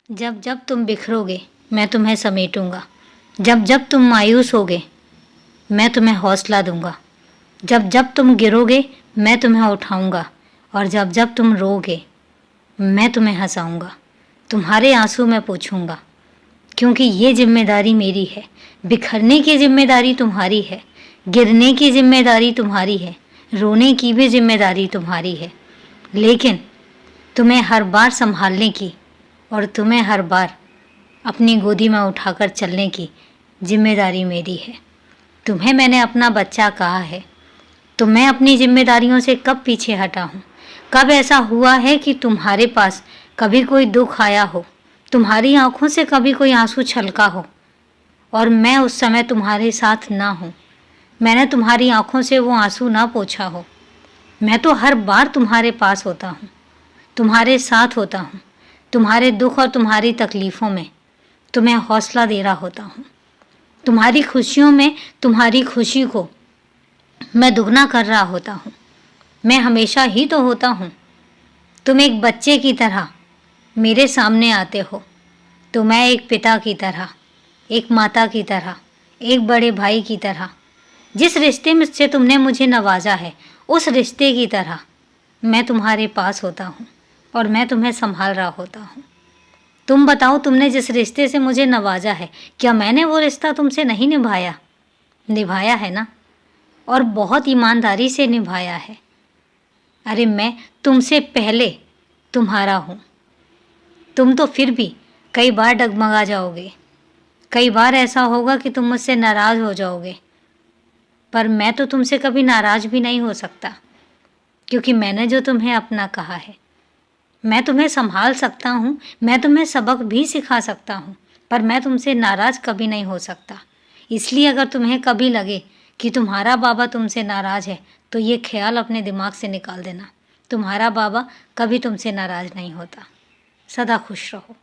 जब जब तुम बिखरोगे मैं तुम्हें समेटूंगा। जब जब तुम मायूस होगे मैं तुम्हें हौसला दूंगा। जब जब तुम गिरोगे मैं तुम्हें उठाऊंगा। और जब जब तुम रोगे मैं तुम्हें हंसाऊंगा। तुम्हारे आंसू मैं पोंछूंगा, क्योंकि ये जिम्मेदारी मेरी है। बिखरने की जिम्मेदारी तुम्हारी है, गिरने की जिम्मेदारी तुम्हारी है, रोने की भी जिम्मेदारी तुम्हारी है। लेकिन तुम्हें हर बार संभालने की और तुम्हें हर बार अपनी गोदी में उठाकर चलने की जिम्मेदारी मेरी है। तुम्हें मैंने अपना बच्चा कहा है, तो मैं अपनी जिम्मेदारियों से कब पीछे हटा हूँ। कब ऐसा हुआ है कि तुम्हारे पास कभी कोई दुख आया हो, तुम्हारी आंखों से कभी कोई आंसू छलका हो और मैं उस समय तुम्हारे साथ ना हूँ, मैंने तुम्हारी आंखों से वो आंसू ना पोंछा हो। मैं तो हर बार तुम्हारे पास होता हूँ, तुम्हारे साथ होता हूँ, तुम्हारे दुख और तुम्हारी तकलीफ़ों में तुम्हें हौसला दे रहा होता हूँ। तुम्हारी खुशियों में तुम्हारी खुशी को मैं दुगना कर रहा होता हूँ। मैं हमेशा ही तो होता हूँ। तुम एक बच्चे की तरह मेरे सामने आते हो, तो मैं एक पिता की तरह, एक माता की तरह, एक बड़े भाई की तरह, जिस रिश्ते में से तुमने मुझे नवाजा है उस रिश्ते की तरह मैं तुम्हारे पास होता हूँ और मैं तुम्हें संभाल रहा होता हूँ। तुम बताओ, तुमने जिस रिश्ते से मुझे नवाजा है, क्या मैंने वो रिश्ता तुमसे नहीं निभाया? निभाया है ना, और बहुत ईमानदारी से निभाया है। अरे मैं तुमसे पहले तुम्हारा हूँ। तुम तो फिर भी कई बार डगमगा जाओगे, कई बार ऐसा होगा कि तुम मुझसे नाराज़ हो जाओगे, पर मैं तो तुमसे कभी नाराज़ भी नहीं हो सकता, क्योंकि मैंने जो तुम्हें अपना कहा है। मैं तुम्हें संभाल सकता हूँ, मैं तुम्हें सबक भी सिखा सकता हूँ, पर मैं तुमसे नाराज़ कभी नहीं हो सकता। इसलिए अगर तुम्हें कभी लगे कि तुम्हारा बाबा तुमसे नाराज़ है, तो ये ख्याल अपने दिमाग से निकाल देना। तुम्हारा बाबा कभी तुमसे नाराज़ नहीं होता। सदा खुश रहो।